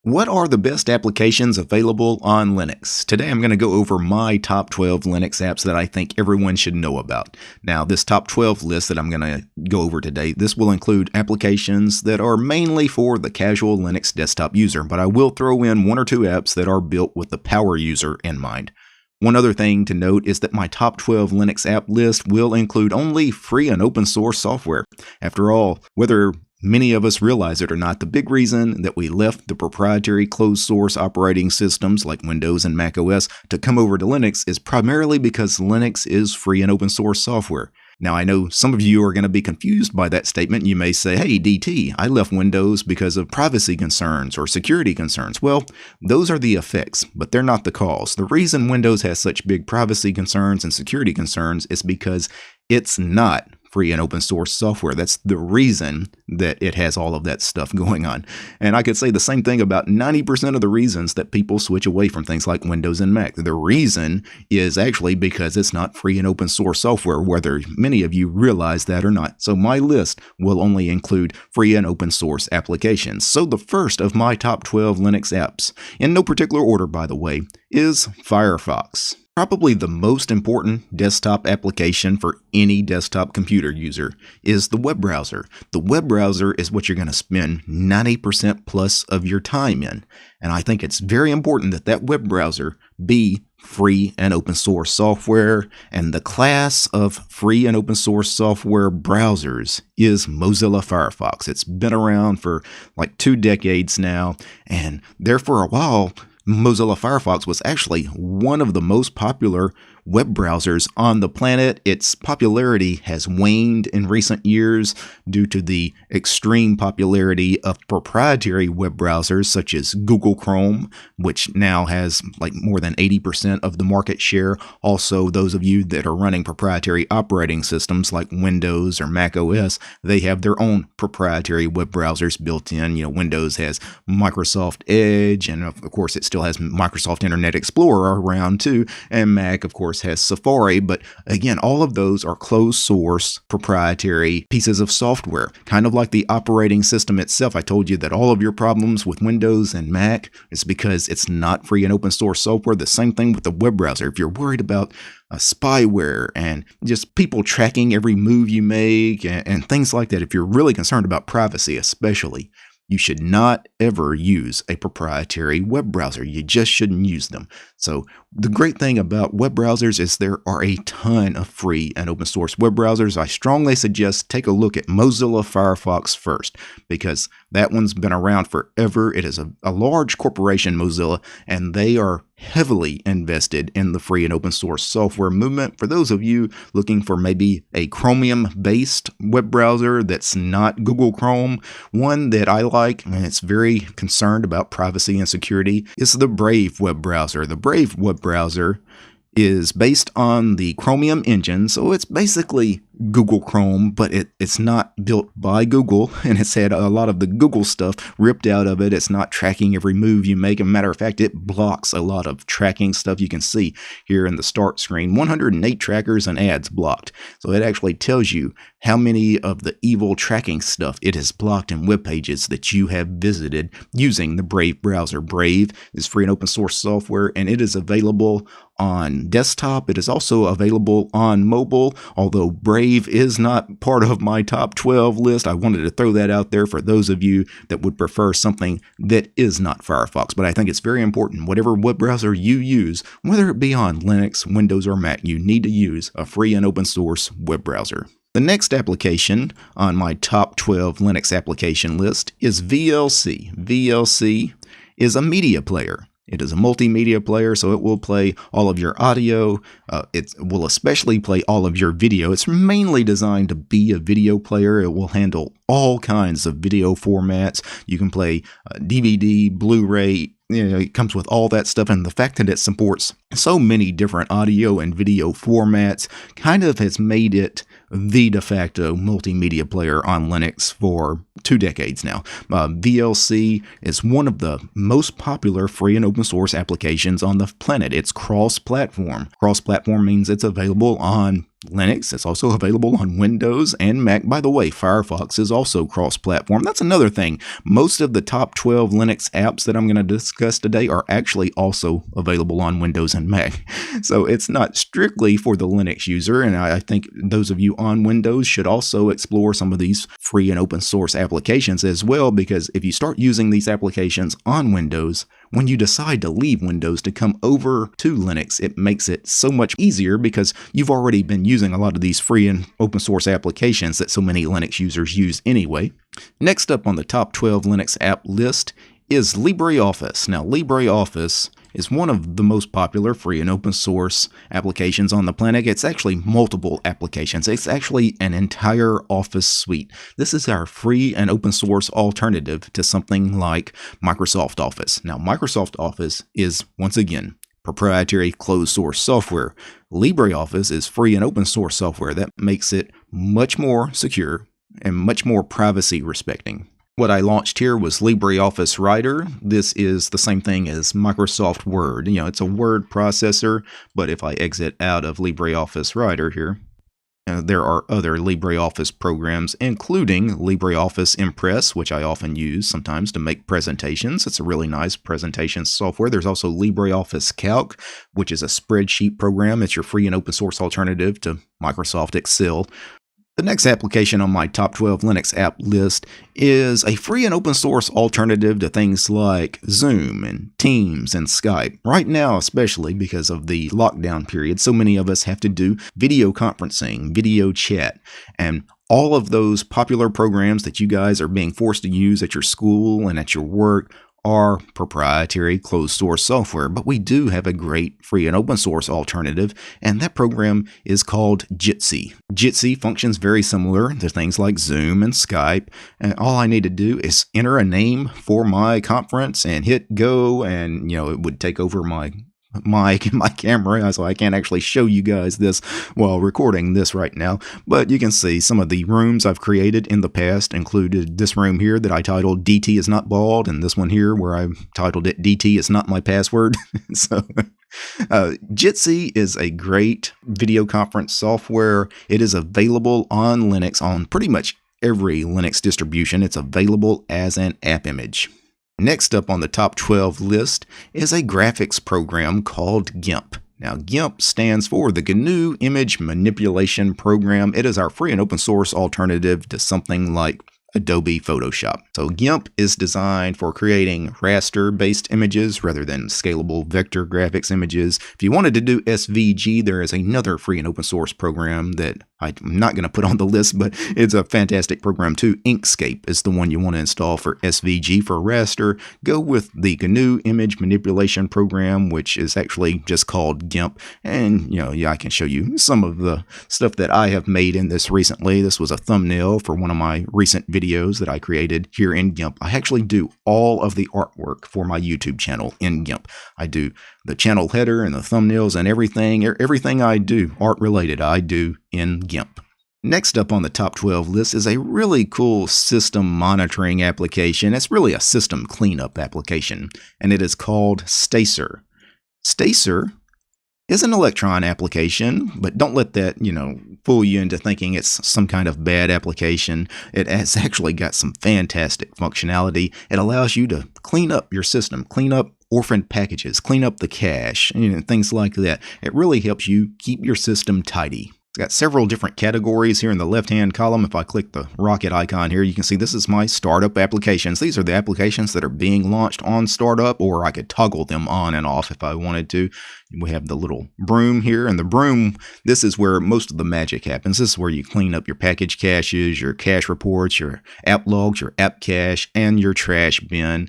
What are the best applications available on Linux? Today I'm going to go over my top 12 Linux apps that I think everyone should know about. Now, this top 12 list that I'm going to go over today, this will include applications that are mainly for the casual Linux desktop user, but I will throw in one or two apps that are built with the power user in mind. One other thing to note is that my top 12 Linux app list will include only free and open source software. After all, whether many of us realize it or not, the big reason that we left the proprietary closed source operating systems like Windows and Mac OS to come over to Linux is primarily because Linux is free and open source software. Now, I know some of you are going to be confused by that statement. You may say, hey, DT, I left Windows because of privacy concerns or security concerns. Well, those are the effects, but they're not the cause. The reason Windows has such big privacy concerns and security concerns is because it's not free and open source software. That's the reason that it has all of that stuff going on. And I could say the same thing about 90% of the reasons that people switch away from things like Windows and Mac. The reason is actually because it's not free and open source software, whether many of you realize that or not. So my list will only include free and open source applications. So the first of my top 12 Linux apps, in no particular order by the way, is Firefox. Probably the most important desktop application for any desktop computer user is the web browser. The web browser is what you're going to spend 90% plus of your time in. And I think it's very important that that web browser be free and open source software. And the class of free and open source software browsers is Mozilla Firefox. It's been around for like 2 decades now. And there for a while, Mozilla Firefox was actually one of the most popular web browsers on the planet. Its popularity has waned in recent years due to the extreme popularity of proprietary web browsers such as Google Chrome, which now has like more than 80% of the market share. Also, those of you that are running proprietary operating systems like Windows or Mac OS, they have their own proprietary web browsers built in. You know, Windows has Microsoft Edge, and of course it still has Microsoft Internet Explorer around too, and Mac, of course, has Safari. But again, all of those are closed source proprietary pieces of software, kind of like the operating system itself. I told you that all of your problems with Windows and Mac is because it's not free and open source software. The same thing with the web browser. If you're worried about spyware and just people tracking every move you make and things like that, if you're really concerned about privacy especially, you should not ever use a proprietary web browser. You just shouldn't use them. So the great thing about web browsers is there are a ton of free and open source web browsers. I strongly suggest take a look at Mozilla Firefox first, because that one's been around forever. It is a large corporation, Mozilla, and they are heavily invested in the free and open source software movement. For those of you looking for maybe a Chromium-based web browser that's not Google Chrome, one that I like, and it's very concerned about privacy and security, is the Brave web browser. The Brave web browser is based on the Chromium engine, so it's basically Google Chrome, but it's not built by Google, and it's had a lot of the Google stuff ripped out of it. It's not tracking every move you make. As a matter of fact, it blocks a lot of tracking stuff. You can see here in the start screen, 108 trackers and ads blocked. So it actually tells you how many of the evil tracking stuff it has blocked in web pages that you have visited using the Brave browser. Brave is free and open source software, and it is available on desktop. It is also available on mobile, although Brave is not part of my top 12 list. I wanted to throw that out there for those of you that would prefer something that is not Firefox. But I think it's very important, whatever web browser you use, whether it be on Linux, Windows, or Mac, you need to use a free and open source web browser. The next application on my top 12 Linux application list is VLC. VLC is a media player. It is a multimedia player, so it will play all of your audio. It will especially play all of your video. It's mainly designed to be a video player. It will handle all kinds of video formats. You can play DVD, Blu-ray. You know, it comes with all that stuff, and the fact that it supports so many different audio and video formats kind of has made it the de facto multimedia player on Linux for 2 decades now. VLC is one of the most popular free and open source applications on the planet. It's cross-platform. Cross-platform means it's available on Linux. It's also available on Windows and Mac. By the way, Firefox is also cross-platform. That's another thing. Most of the top 12 Linux apps that I'm going to discuss today are actually also available on Windows and Mac. So it's not strictly for the Linux user, and I think those of you on Windows should also explore some of these free and open source applications as well, because if you start using these applications on Windows, when you decide to leave Windows to come over to Linux, it makes it so much easier because you've already been using a lot of these free and open source applications that so many Linux users use anyway. Next up on the top 12 Linux app list is LibreOffice. Now, LibreOffice is one of the most popular free and open source applications on the planet. It's actually multiple applications. It's actually an entire Office suite. This is our free and open source alternative to something like Microsoft Office. Now, Microsoft Office is, once again, proprietary closed source software. LibreOffice is free and open source software. That makes it much more secure and much more privacy respecting. What I launched here was LibreOffice Writer. This is the same thing as Microsoft Word. It's a word processor, but if I exit out of LibreOffice Writer here, there are other LibreOffice programs, including LibreOffice Impress, which I often use sometimes to make presentations. It's a really nice presentation software. There's also LibreOffice Calc, which is a spreadsheet program. It's your free and open source alternative to Microsoft Excel. The next application on my top 12 Linux app list is a free and open source alternative to things like Zoom and Teams and Skype. Right now, especially because of the lockdown period, so many of us have to do video conferencing, video chat, and all of those popular programs that you guys are being forced to use at your school and at your work are proprietary closed source software, but we do have a great free and open source alternative, and that program is called Jitsi. Jitsi functions very similar to things like Zoom and Skype, and all I need to do is enter a name for my conference and hit go, and it would take over my mic and my camera, so I can't actually show you guys this while recording this right now, but you can see some of the rooms I've created in the past included this room here that I titled DT is not bald, and this one here where I titled it DT is not my password. So Jitsi is a great video conference software. It is available on Linux on pretty much every Linux distribution. It's available as an app image. Next up on the top 12 list is a graphics program called GIMP. Now, GIMP stands for the GNU Image Manipulation Program. It is our free and open source alternative to something like Adobe Photoshop. So GIMP is designed for creating raster-based images rather than scalable vector graphics images. If you wanted to do SVG, there is another free and open source program that I'm not going to put on the list, but it's a fantastic program too. Inkscape is the one you want to install for SVG. For raster, go with the GNU Image Manipulation Program, which is actually just called GIMP. And, I can show you some of the stuff that I have made in this recently. This was a thumbnail for one of my recent videos that I created here in GIMP. I actually do all of the artwork for my YouTube channel in GIMP. I do the channel header and the thumbnails and everything I do art related, I do in GIMP. Next up on the top 12 list is a really cool system monitoring application. It's really a system cleanup application, and it is called Stacer. Stacer is an Electron application, but don't let that, fool you into thinking it's some kind of bad application. It has actually got some fantastic functionality. It allows you to clean up your system, clean up orphaned packages, clean up the cache, things like that. It really helps you keep your system tidy. It's got several different categories here in the left-hand column. If I click the rocket icon here, you can see this is my startup applications. These are the applications that are being launched on startup, or I could toggle them on and off if I wanted to. We have the little broom here, and the broom, this is where most of the magic happens. This is where you clean up your package caches, your cache reports, your app logs, your app cache, and your trash bin.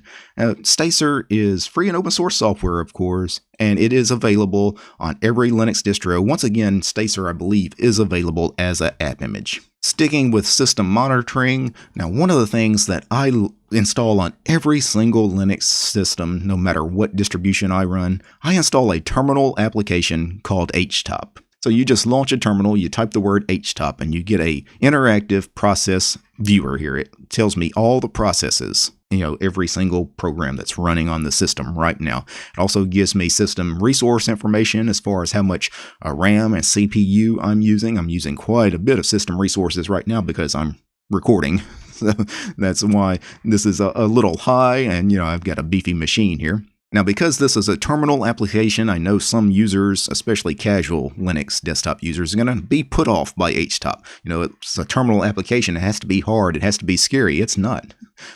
Stacer is free and open source software, of course, and it is available on every Linux distro. Once again, Stacer, I believe, is available as an app image. Sticking with system monitoring, now one of the things that I install on every single Linux system, no matter what distribution I run, I install a terminal application called HTOP. So you just launch a terminal, you type the word HTOP, and you get a interactive process viewer here. It tells me all the processes every single program that's running on the system right now. It also gives me system resource information as far as how much RAM and CPU I'm using. I'm using quite a bit of system resources right now because I'm recording. So that's why this is a little high, and I've got a beefy machine here. Now, because this is a terminal application, I know some users, especially casual Linux desktop users, are going to be put off by HTOP. It's a terminal application. It has to be hard. It has to be scary. It's not.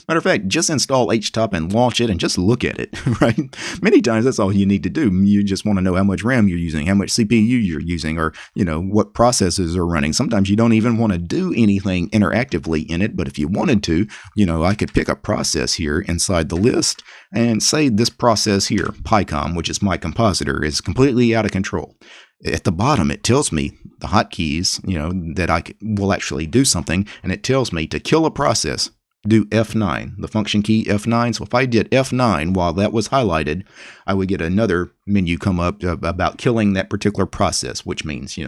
Matter of fact, just install HTOP and launch it and just look at it, right? Many times that's all you need to do. You just want to know how much RAM you're using, how much CPU you're using, or, what processes are running. Sometimes you don't even want to do anything interactively in it, but if you wanted to, I could pick a process here inside the list and say this process here, PyCom, which is my compositor, is completely out of control. At the bottom, it tells me the hotkeys, that I will actually do something, and it tells me to kill a process, do F9, the function key F9. So if I did F9 while that was highlighted, I would get another menu come up about killing that particular process, which means,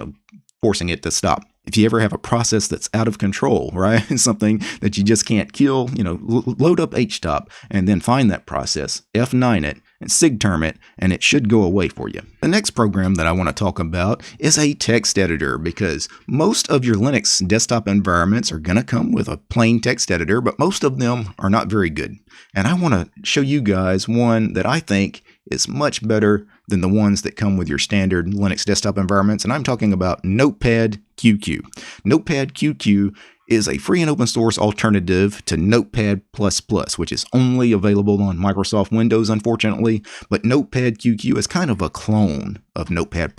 forcing it to stop. If you ever have a process that's out of control, right, something that you just can't kill, load up HTOP and then find that process, F9 it, and sigterm it, and it should go away for you. The next program that I want to talk about is a text editor, because most of your Linux desktop environments are going to come with a plain text editor, but most of them are not very good. And I want to show you guys one that I think is much better than the ones that come with your standard Linux desktop environments, and I'm talking about Notepad QQ. Notepad QQ is a free and open source alternative to Notepad++, which is only available on Microsoft Windows, unfortunately, but Notepad QQ is kind of a clone of Notepad++,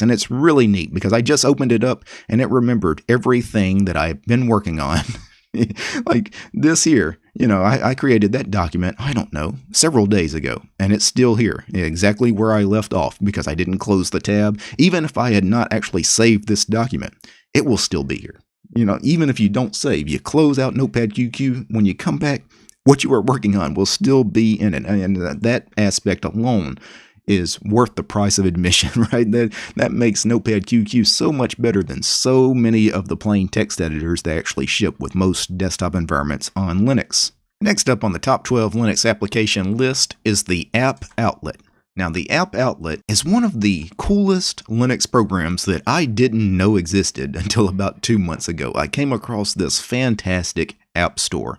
and it's really neat because I just opened it up and it remembered everything that I've been working on. Like this here, I created that document, I don't know, several days ago, and it's still here, exactly where I left off because I didn't close the tab. Even if I had not actually saved this document, it will still be here. Even if you don't save, you close out Notepad QQ, when you come back, what you are working on will still be in it. And that aspect alone is worth the price of admission, right? That makes Notepad QQ so much better than so many of the plain text editors that actually ship with most desktop environments on Linux. Next up on the top 12 Linux application list is the App Outlet. Now, the App Outlet is one of the coolest Linux programs that I didn't know existed until about 2 months ago. I came across this fantastic app store.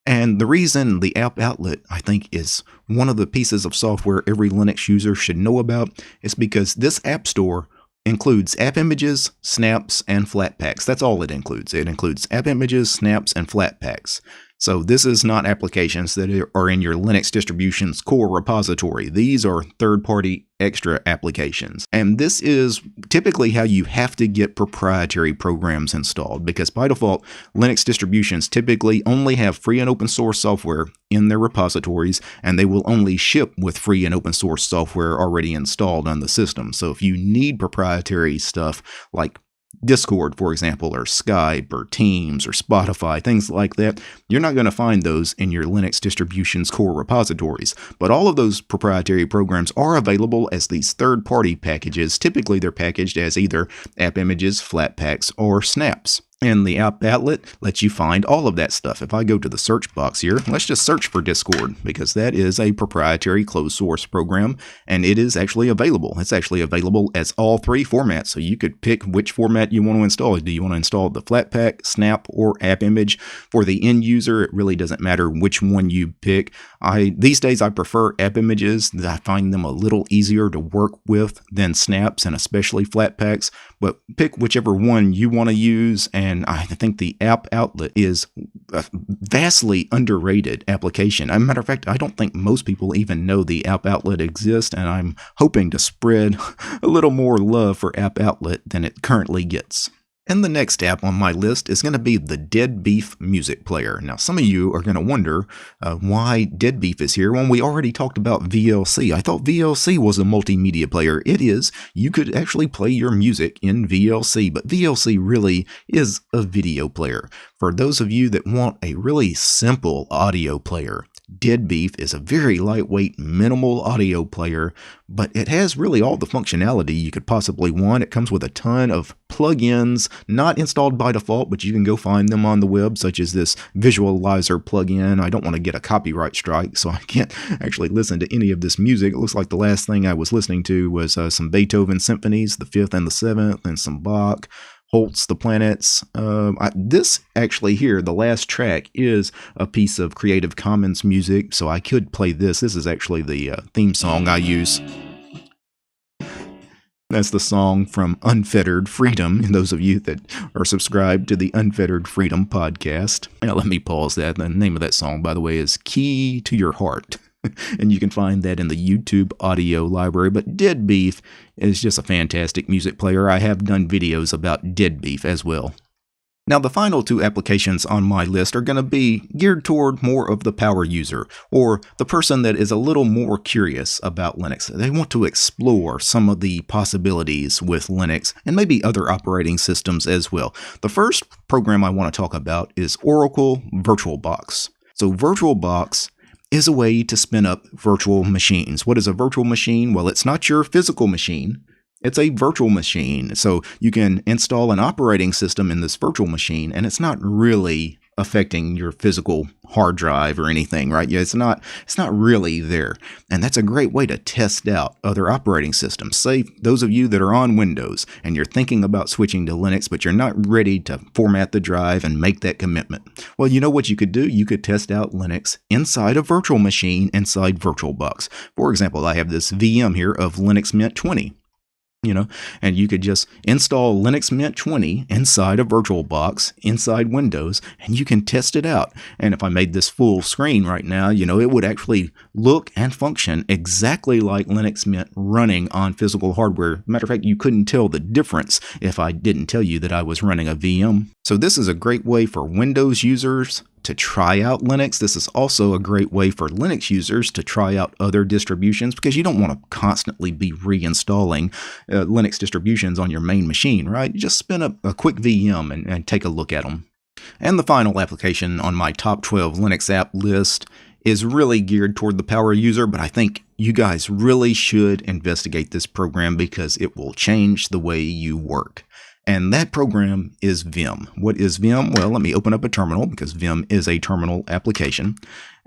And the reason the App Outlet, I think, is one of the pieces of software every Linux user should know about is because this app store includes app images, snaps, and Flatpaks. That's all it includes. It includes app images, snaps, and Flatpaks. So this is not applications that are in your Linux distribution's core repository. These are third-party extra applications. And this is typically how you have to get proprietary programs installed, because by default, Linux distributions typically only have free and open source software in their repositories, and they will only ship with free and open source software already installed on the system. So if you need proprietary stuff like Discord, for example, or Skype, or Teams, or Spotify, things like that, you're not going to find those in your Linux distribution's core repositories. But all of those proprietary programs are available as these third-party packages. Typically, they're packaged as either app images, Flatpaks, or snaps. And the App Outlet lets you find all of that stuff. If I go to the search box here, let's just search for Discord, because that is a proprietary closed source program, and it is actually available. It's actually available as all three formats, so you could pick which format you want to install. Do you want to install the Flatpak, Snap, or App Image? For the end user, it really doesn't matter which one you pick. These days, I prefer App Images. I find them a little easier to work with than Snaps, and especially Flatpaks, but pick whichever one you want to use. And I think the App Outlet is a vastly underrated application. As a matter of fact, I don't think most people even know the App Outlet exists, and I'm hoping to spread a little more love for App Outlet than it currently gets. And the next app on my list is going to be the Dead Beef Music Player. Now, some of you are going to wonder why Dead Beef is here when we already talked about VLC. I thought VLC was a multimedia player. It is. You could actually play your music in VLC, but VLC really is a video player. For those of you that want a really simple audio player, Deadbeef is a very lightweight, minimal audio player, but it has really all the functionality you could possibly want. It comes with a ton of plugins, not installed by default, but you can go find them on the web, such as this visualizer plugin. I don't want to get a copyright strike, so I can't actually listen to any of this music. It looks like the last thing I was listening to was some Beethoven symphonies, the 5th and the 7th, and some Bach. Holtz, the Planets. This actually here, the last track, is a piece of Creative Commons music, so I could play this. This is actually the theme song I use. That's the song from Unfettered Freedom, and those of you that are subscribed to the Unfettered Freedom podcast. Now, let me pause that. The name of that song, by the way, is Key to Your Heart. And you can find that in the YouTube audio library. But Deadbeef is just a fantastic music player. I have done videos about Deadbeef as well. Now, the final two applications on my list are going to be geared toward more of the power user, or the person that is a little more curious about Linux. They want to explore some of the possibilities with Linux and maybe other operating systems as well. The first program I want to talk about is Oracle VirtualBox. So VirtualBox is a way to spin up virtual machines. What is a virtual machine? Well, it's not your physical machine. It's a virtual machine. So you can install an operating system in this virtual machine, and it's not really affecting your physical hard drive or anything, right? Yeah, it's not really there. And that's a great way to test out other operating systems. Say those of you that are on Windows and you're thinking about switching to Linux, but you're not ready to format the drive and make that commitment. Well, you know what you could do? You could test out Linux inside a virtual machine inside VirtualBox. For example, I have this VM here of Linux Mint 20. And you could just install Linux Mint 20 inside a VirtualBox, inside Windows, and you can test it out. And if I made this full screen right now, it would actually look and function exactly like Linux Mint running on physical hardware. Matter of fact, you couldn't tell the difference if I didn't tell you that I was running a VM. So this is a great way for Windows users to try out Linux. This is also a great way for Linux users to try out other distributions, because you don't want to constantly be reinstalling Linux distributions on your main machine, right? You just spin up a quick VM and take a look at them. And the final application on my top 12 Linux app list is really geared toward the power user, but I think you guys really should investigate this program because it will change the way you work. And that program is Vim. What is Vim? Well, let me open up a terminal, because Vim is a terminal application.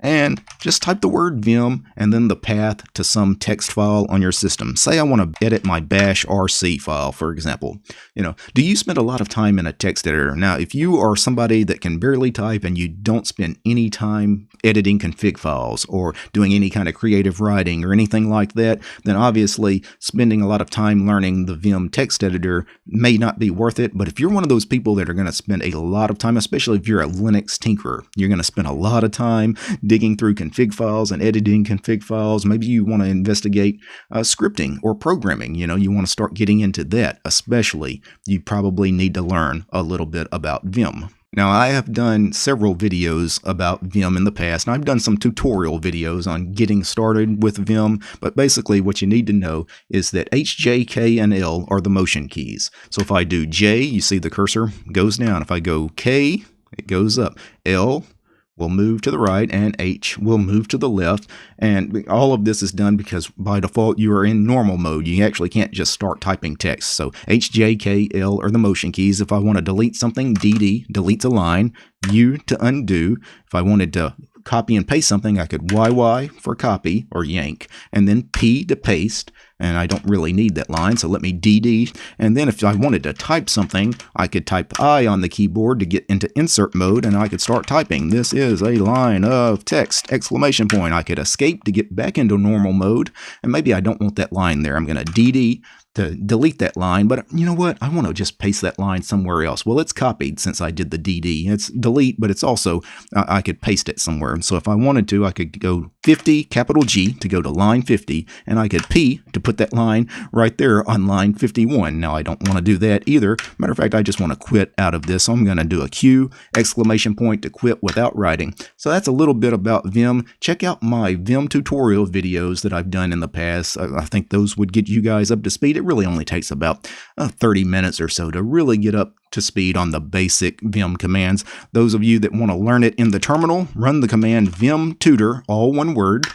And just type the word Vim and then the path to some text file on your system. Say I want to edit my bash RC file, for example. Do you spend a lot of time in a text editor? Now, if you are somebody that can barely type and you don't spend any time editing config files or doing any kind of creative writing or anything like that, then obviously spending a lot of time learning the Vim text editor may not be worth it. But if you're one of those people that are going to spend a lot of time, especially if you're a Linux tinkerer, you're going to spend a lot of time digging through config files and editing config files. Maybe you want to investigate scripting or programming. You want to start getting into that. Especially, you probably need to learn a little bit about Vim. Now, I have done several videos about Vim in the past, and I've done some tutorial videos on getting started with Vim, but basically what you need to know is that H, J, K, and L are the motion keys. So if I do J, you see the cursor goes down. If I go K, it goes up. L will move to the right, and H will move to the left. And all of this is done because by default you are in normal mode. You actually can't just start typing text. So H, J, K, L are the motion keys. If I want to delete something, DD deletes a line, U to undo. If I wanted to copy and paste something, I could YY for copy or yank, and then P to paste. And I don't really need that line, so let me DD. And then if I wanted to type something, I could type I on the keyboard to get into insert mode, and I could start typing. This is a line of text, exclamation point. I could escape to get back into normal mode, and maybe I don't want that line there. I'm going to DD to delete that line, but you know what? I want to just paste that line somewhere else. Well, it's copied since I did the DD. It's delete, but it's also, I could paste it somewhere. So if I wanted to, I could go 50, capital G, to go to line 50, and I could P to put that line right there on line 51. Now I don't want to do that either. Matter of fact, I just want to quit out of this. So I'm going to do a Q exclamation point to quit without writing. So that's a little bit about Vim. Check out my Vim tutorial videos that I've done in the past. I think those would get you guys up to speed. It really only takes about 30 minutes or so to really get up to speed on the basic Vim commands. Those of you that want to learn it in the terminal, run the command vim tutor, all one word.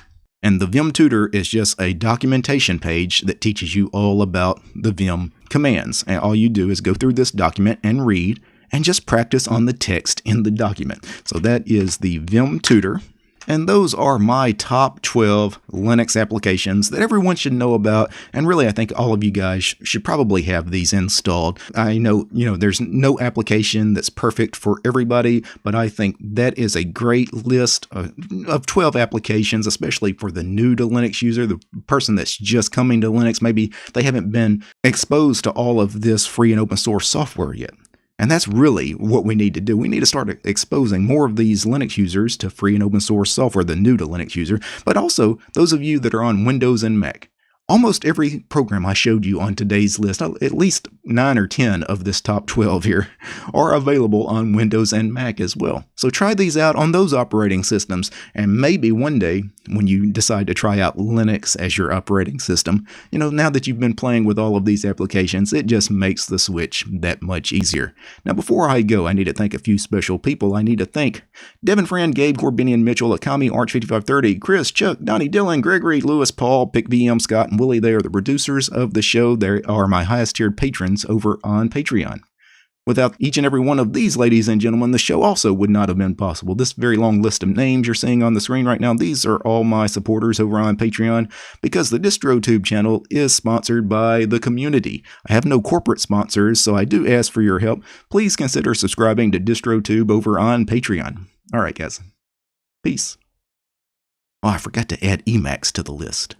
And the Vim tutor is just a documentation page that teaches you all about the Vim commands. And all you do is go through this document and read and just practice on the text in the document. So that is the Vim tutor. And those are my top 12 Linux applications that everyone should know about. And really, I think all of you guys should probably have these installed. I know, there's no application that's perfect for everybody, but I think that is a great list of 12 applications, especially for the new to Linux user, the person that's just coming to Linux. Maybe they haven't been exposed to all of this free and open source software yet. And that's really what we need to do. We need to start exposing more of these Linux users to free and open source software, the new to Linux user, but also those of you that are on Windows and Mac. Almost every program I showed you on today's list, at least 9 or 10 of this top 12 here, are available on Windows and Mac as well. So try these out on those operating systems, and maybe one day when you decide to try out Linux as your operating system, now that you've been playing with all of these applications, it just makes the switch that much easier. Now before I go, I need to thank a few special people. I need to thank Devin Friend, Gabe, Corbinian, Mitchell, Akami, Arch5530, Chris, Chuck, Donnie, Dylan, Gregory, Lewis, Paul, PickVM, Scott, and Willie. They are the producers of the show. They are my highest tiered patrons over on Patreon. Without each and every one of these ladies and gentlemen, the show also would not have been possible. This very long list of names you're seeing on the screen right now, these are all my supporters over on Patreon, because the DistroTube channel is sponsored by the community. I have no corporate sponsors, so I do ask for your help. Please consider subscribing to DistroTube over on Patreon. All right, guys. Peace. Oh, I forgot to add Emacs to the list.